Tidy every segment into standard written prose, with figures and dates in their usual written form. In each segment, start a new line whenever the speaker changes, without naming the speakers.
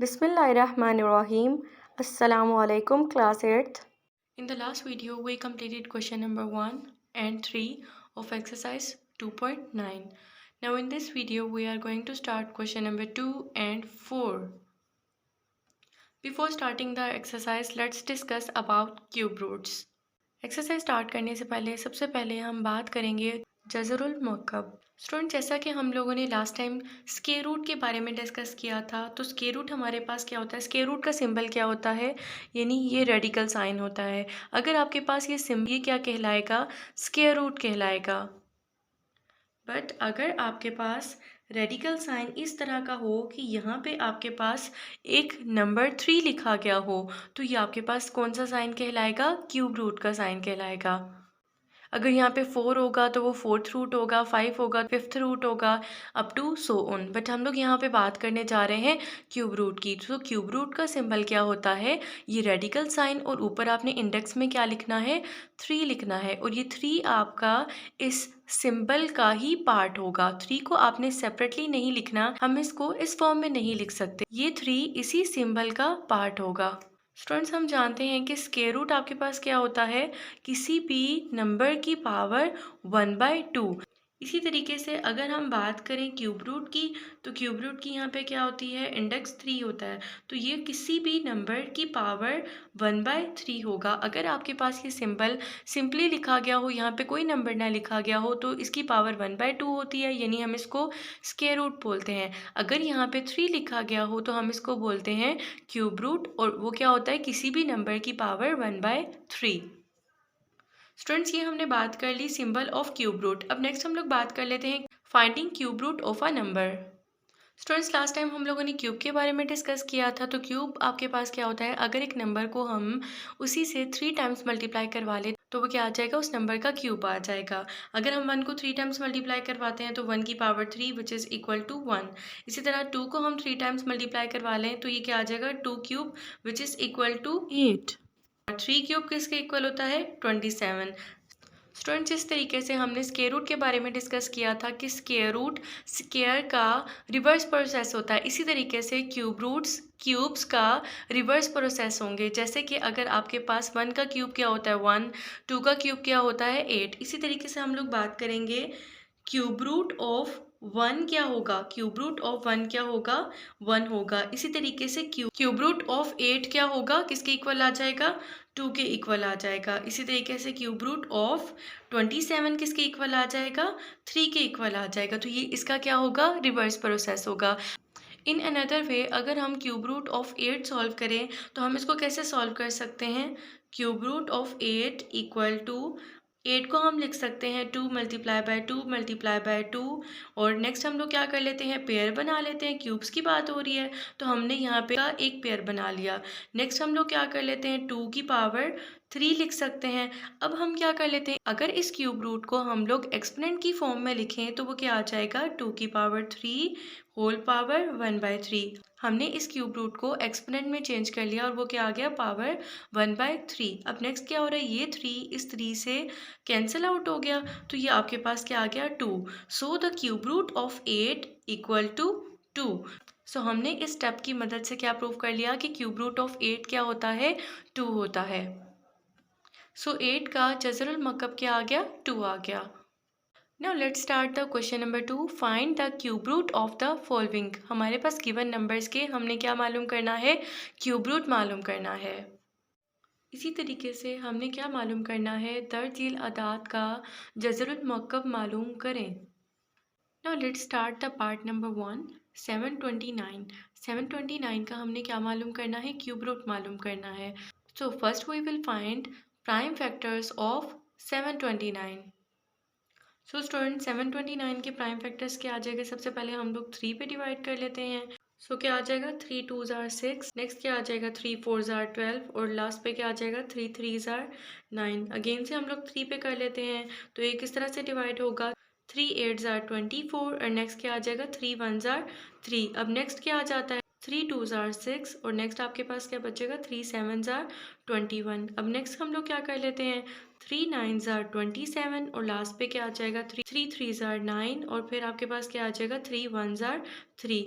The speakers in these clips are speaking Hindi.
Bismillahirrahmanirrahim. Assalamu alaikum, class 8th. In the last video, we completed question number 1 and 3 of exercise 2.9. Now in this video, we are going to start question number 2 and 4. Before starting the exercise, let's discuss about cube roots. Exercise start करने से पहले सबसे पहले हम बात करेंगे जज़रुल मुरक्कब। स्टूडेंट, जैसा कि हम लोगों ने लास्ट टाइम स्क्वायर रूट के बारे में डिस्कस किया था, तो स्क्वायर रूट हमारे पास क्या होता है, स्क्वायर रूट का सिंबल क्या होता है, यानी ये रेडिकल साइन होता है। अगर आपके पास ये सिंबल, ये क्या कहलाएगा, स्क्वायर रूट कहलाएगा। बट अगर आपके पास रेडिकल साइन इस तरह का हो कि यहाँ पे आपके पास एक नंबर 3 लिखा गया हो, तो ये आपके पास कौन सा साइन कहलाएगा, क्यूब रूट का साइन कहलाएगा। अगर यहाँ पे 4 होगा तो वो 4th रूट होगा, 5 होगा 5th रूट होगा, up to so on. But हम लोग यहाँ पे बात करने जा रहे हैं क्यूब रूट की। तो क्यूब रूट का सिंबल क्या होता है, ये रेडिकल साइन, और ऊपर आपने इंडेक्स में क्या लिखना है, 3 लिखना है। और ये 3 आपका इस सिंबल का ही पार्ट होगा। 3 को आपने सेपरेटली नहीं लिखना, हम इसको इस फॉर्म में नहीं लिख सकते, ये 3 इसी सिंबल का पार्ट होगा। स्टूडेंट्स, हम जानते हैं कि स्क्वायर रूट आपके पास क्या होता है, किसी भी नंबर की पावर 1/2। इसी तरीके से अगर हम बात करें क्यूब रूट की, तो क्यूब रूट की यहाँ पे क्या होती है, इंडेक्स 3 होता है, तो ये किसी भी नंबर की पावर 1/3 होगा। अगर आपके पास ये सिंबल सिंपली लिखा गया हो, यहाँ पे कोई नंबर ना लिखा गया हो, तो इसकी पावर 1/2 होती है, यानी हम इसको स्क्वायर रूट बोलते हैं। अगर यहाँ पे 3 लिखा गया हो तो हम इसको बोलते हैं क्यूब रूट, और वो क्या होता है, किसी भी नंबर की पावर 1/3। स्टूडेंट्स, ये हमने बात कर ली सिंबल ऑफ क्यूब रूट। अब नेक्स्ट हम लोग बात कर लेते हैं finding cube root of a number. Students, last time हम लोगों ने क्यूब के बारे में डिस्कस किया था। तो क्यूब आपके पास क्या होता है, अगर एक नंबर को हम उसी से 3 टाइम्स मल्टीप्लाई करवा ले तो वो क्या आ जाएगा, उस नंबर का क्यूब आ जाएगा। अगर हम 1 को 3 टाइम्स मल्टीप्लाई करवाते हैं तो 1 की power 3 which is equal to 1। इसी तरह 2 को हम 3 टाइम्स मल्टीप्लाई करवा लें तो ये क्या आ जाएगा, 2 cube which is equal to 8। 3 cube किसके इक्वल होता है, 27। स्टूडेंट्स, जिस तरीके से हमने स्क्वायर रूट के बारे में डिस्कस किया था कि स्क्वायर रूट स्क्वायर का रिवर्स प्रोसेस होता है, इसी तरीके से क्यूब रूट्स क्यूब्स का रिवर्स प्रोसेस होंगे। जैसे कि अगर आपके पास 1 का क्यूब क्या होता है 1, 2 का क्यूब क्या होता है 8। इसी तरीके से हम लोग बात करेंगे क्यूब रूट ऑफ 1 क्या होगा, क्यूब रूट ऑफ 1 क्या होगा, 1 होगा। इसी तरीके से क्यूब रूट ऑफ 8 क्या होगा, किसके इक्वल आ जाएगा, 2 के इक्वल आ जाएगा। इसी तरीके से क्यूब रूट ऑफ 27 किसके इक्वल आ जाएगा, 3 के इक्वल आ जाएगा। तो ये इसका क्या होगा, रिवर्स प्रोसेस होगा। इन अनदर वे, अगर हम क्यूब रूट ऑफ 8 सॉल्व करें तो हम इसको कैसे सॉल्व कर सकते हैं, cube root of 8 equal to 8 को हम लिख सकते हैं 2 मल्टीप्लाई बाय 2 मल्टीप्लाई बाय 2। और नेक्स्ट हम लोग क्या कर लेते हैं, पेयर बना लेते हैं। क्यूब्स की बात हो रही है तो हमने यहाँ पे का एक पेयर बना लिया। नेक्स्ट हम लोग क्या कर लेते हैं, 2 की पावर 3 लिख सकते हैं। अब हम क्या कर लेते हैं, अगर इस क्यूब रूट को हम लोग एक्सपोनेंट की फॉर्म में लिखें तो वो क्या आ जाएगा, 2 की पावर 3 होल पावर 1/3। हमने इस क्यूब रूट को एक्सपोनेंट में चेंज कर लिया और वो क्या आ गया, पावर 1/3। अब नेक्स्ट क्या हो रहा है, ये 3 इस 3 से कैंसिल आउट हो गया, तो ये आपके पास क्या आ गया, 2। So the cube root of 8 equal to 2। So हमने इस स्टेप की मदद से क्या प्रूव कर लिया कि क्यूब रूट ऑफ 8 क्या होता है, 2 होता है। सो 8 का जज़रुल मुरक्कब क्या आ गया, 2 आ गया। Now let's start the question number 2. Find the cube root of the following. हमारे पास गिवन नंबर्स के हमने क्या मालूम करना है, क्यूब रूट मालूम करना है। इसी तरीके से हमने क्या मालूम करना है, दरजील अदाद का जज़रुल मुरक्कब मालूम करें। Now let's start the part number 1. 729. 729 का हमने क्या मालूम करना है, क्यूब रूट मालूम करना है। So first we will find prime factors of 729. So student, 729 के प्राइम फैक्टर्स क्या आ जाएगा, सबसे पहले हम लोग 3 पे डिवाइड कर लेते हैं। सो क्या आ जाएगा, 3 2s are 6, नेक्स्ट क्या आ जाएगा, 3 4s are 12, और लास्ट पे क्या आ जाएगा, 3 3s are 9। अगेन से हम लोग 3 पे कर लेते हैं, तो ये किस तरह से डिवाइड होगा, 3 8s are 24, और नेक्स्ट क्या आ जाएगा, 3 1s are 3। अब नेक्स्ट क्या आ जाता है, 3 2s are 6, और नेक्स्ट आपके पास क्या बचेगा, 3 7s are 21। अब नेक्स्ट हम लोग क्या कर लेते हैं, 3 9s are 27, और लास्ट पे क्या आ जाएगा, 3 3s are 9, और फिर आपके पास क्या आ जाएगा, 3 1s are 3।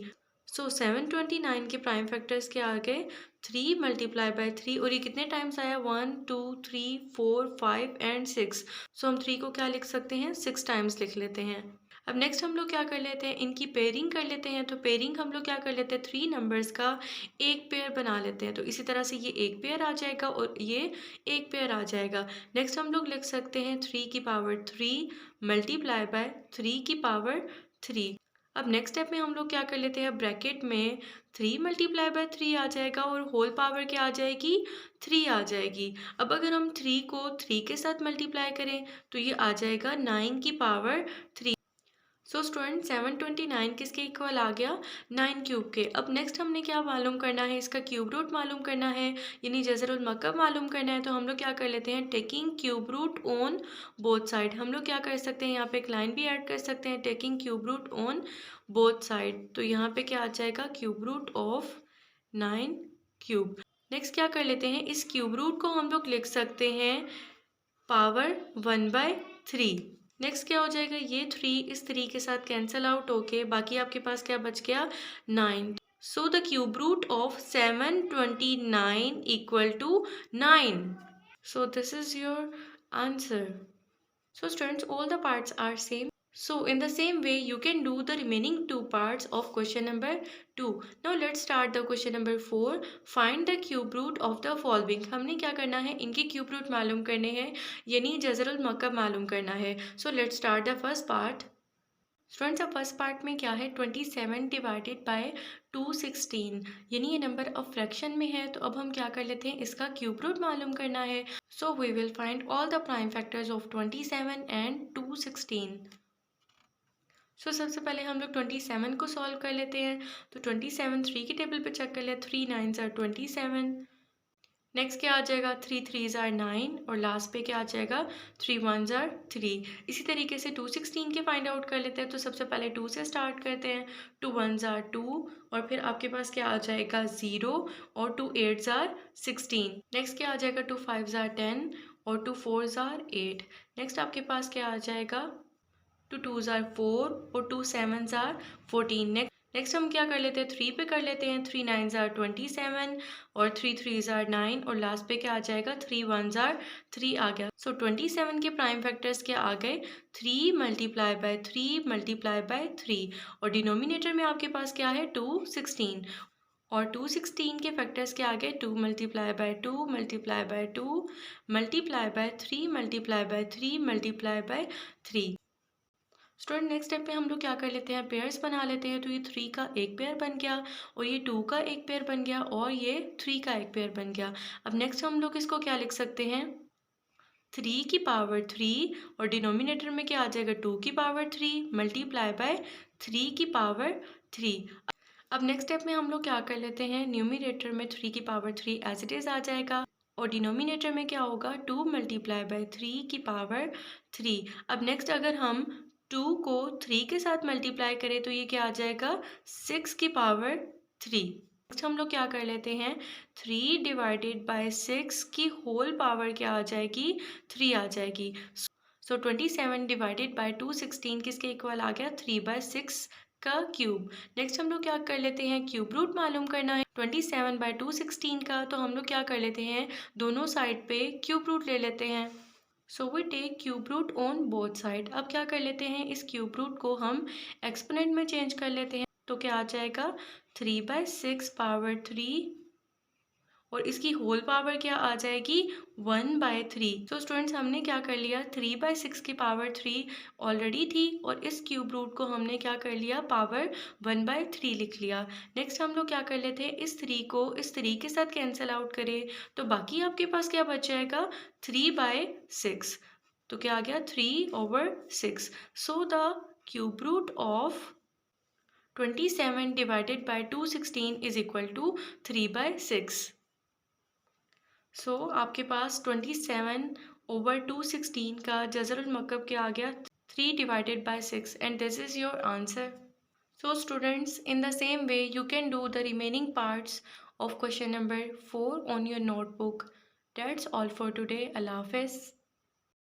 सो 729 के प्राइम फैक्टर्स क्या आ गए, 3 मल्टीप्लाई बाय 3, और ये कितने टाइम्स आया, 1 2 3 4 5 एंड 6। सो हम 3 को क्या लिख सकते हैं, 6 टाइम्स लिख लेते हैं। अब नेक्स्ट हम लोग क्या कर लेते हैं, इनकी पेयरिंग कर लेते हैं। तो पेयरिंग हम लोग क्या कर लेते हैं, 3 नंबर्स का एक पेयर बना लेते हैं। तो इसी तरह से ये एक पेयर आ जाएगा और ये एक पेयर आ जाएगा। नेक्स्ट हम लोग लिख सकते हैं 3 की पावर 3 मल्टीप्लाई बाय 3 की पावर 3। अब नेक्स्ट स्टेप में हम लोग क्या कर लेते हैं, ब्रैकेट में 3 मल्टीप्लाई बाय 3 आ जाएगा और होल पावर क्या आ जाएगी, 3 आ जाएगी। अब अगर हम 3 को 3 के साथ मल्टीप्लाई करें तो ये आ जाएगा 9 की पावर 3। सो स्टूडेंट 729 किसके इक्वल आ गया, 9 क्यूब के। अब नेक्स्ट हमने क्या मालूम करना है, इसका क्यूब रूट मालूम करना है, यानी जज़रुल मकब मालूम करना है। तो हम लोग क्या कर लेते हैं, taking cube root on both side. हम लोग क्या कर सकते हैं, यहाँ पे एक लाइन भी ऐड कर सकते हैं, taking cube root on both side. तो यहाँ पे क्या आ जाएगा, cube root of 9 cube. Next क्या कर लेते हैं, इस क्यूब रूट को हम लोग लिख सकते हैं पावर 1/3। नेक्स्ट क्या हो जाएगा, ये 3 इस 3 के साथ कैंसल आउट होके बाकी आपके पास क्या बच गया, 9। So the cube root of 729 equal to 9। So this is your answer. So students, all the parts are same. So in the same way, you can do the remaining two parts of question number 2. Now let's start the question number 4. Find the cube root of the following. हमने क्या करना है, इनके क्यूब रूट मालूम करने हैं, यानी जज़रुल मकब मालूम करना है। So let's start the first part. Students अब फर्स्ट पार्ट में क्या है, 27 डिवाइडेड बाय 216, यानी ये नंबर ऑफ फ्रैक्शन में है। तो अब हम क्या कर लेते हैं, इसका क्यूब रूट मालूम करना है। So we will find all the prime factors of 27 and 216। So सबसे पहले हम लोग 27 को सॉल्व कर लेते हैं। तो 27 3 की टेबल पे चेक कर ले, 3 9s are 27। नेक्स्ट क्या आ जाएगा, 3 3s are 9, और लास्ट पे क्या आ जाएगा, 3 1s are 3। इसी तरीके से 216 के फाइंड आउट कर लेते हैं। तो सबसे पहले 2 से स्टार्ट करते हैं, 2 1s are 2, और फिर आपके पास क्या आ जाएगा 0, और 2 8s are 16। नेक्स्ट क्या आ जाएगा, 2 5s are 10, और 2 4s are 8। नेक्स्ट आपके पास क्या आ जाएगा, 2 2s are 4, और 2 7s are 14। नेक्स्ट हम क्या कर लेते हैं, 3 पे कर लेते हैं, 3 9s are 27, और 3 3s are 9, और लास्ट पे क्या आ जाएगा, 3 1s are 3 आ गया। सो 27 के प्राइम फैक्टर्स क्या आ गए, 3 मल्टीप्लाई बाय 3 मल्टीप्लाई बाय 3, और डिनोमिनेटर में आपके पास क्या है, 216, और 216 के फैक्टर्स क्या आ गए, 2 multiply by 2 multiply by 2 multiply by 3 multiply by 3 multiply by 3। Student next step पे हम लोग क्या कर लेते हैं, पेयर्स बना लेते हैं। तो ये 3 का एक पेयर बन गया, और ये 2 का एक पेयर बन गया, और ये 3 का एक पेयर बन गया। अब नेक्स्ट हम लोग इसको क्या लिख सकते हैं, 3 की पावर 3, और डिनोमिनेटर में क्या आ जाएगा, 2 की पावर 3 मल्टीप्लाई बाय 3 की पावर 3। अब नेक्स्ट स्टेप में हम लोग क्या कर लेते हैं, न्यूमिनेटर में 3 की पावर 3 एज इट इज़ आ जाएगा, और डिनोमिनेटर में क्या होगा, 2 मल्टीप्लाई बाय 3 की पावर 3। अब नेक्स्ट अगर हम 2 को 3 के साथ मल्टीप्लाई करें तो ये क्या आ जाएगा, 6 की पावर 3। नेक्स्ट हम लोग क्या कर लेते हैं, 3 डिवाइडेड बाय 6 की होल पावर क्या आ जाएगी, 3 आ जाएगी। सो 27 डिवाइडेड बाय 216 किसके इक्वल आ गया, 3/6 का क्यूब। नेक्स्ट हम लोग क्या कर लेते हैं, क्यूब रूट मालूम करना है 27/216 का। तो हम लोग क्या कर लेते हैं, दोनों साइड पे क्यूब रूट ले लेते हैं। So we take cube root on both side. अब क्या कर लेते हैं, इस क्यूब रूट को हम एक्सपोनेंट में चेंज कर लेते हैं। तो क्या आ जाएगा, 3/6 पावर 3, और इसकी होल पावर क्या आ जाएगी, 1/3। सो स्टूडेंट्स हमने क्या कर लिया, 3/6 की पावर 3 ऑलरेडी थी, और इस क्यूब रूट को हमने क्या कर लिया, पावर 1/3 लिख लिया। नेक्स्ट हम लोग क्या कर लेते हैं, इस 3 को इस 3 के साथ कैंसिल आउट करें, तो बाकी आपके पास क्या बच जाएगा, 3/6। तो क्या आ गया, 3/6। So the cube root of 27 divided by 216 is equal to 3/6। So आपके पास 27/216 का जज़रुल मकब क्या आ गया, 3 divided by 6, and this is your answer. So students, in the same way you can do the remaining parts of question number 4 on your notebook. That's all for today. Allah Hafiz.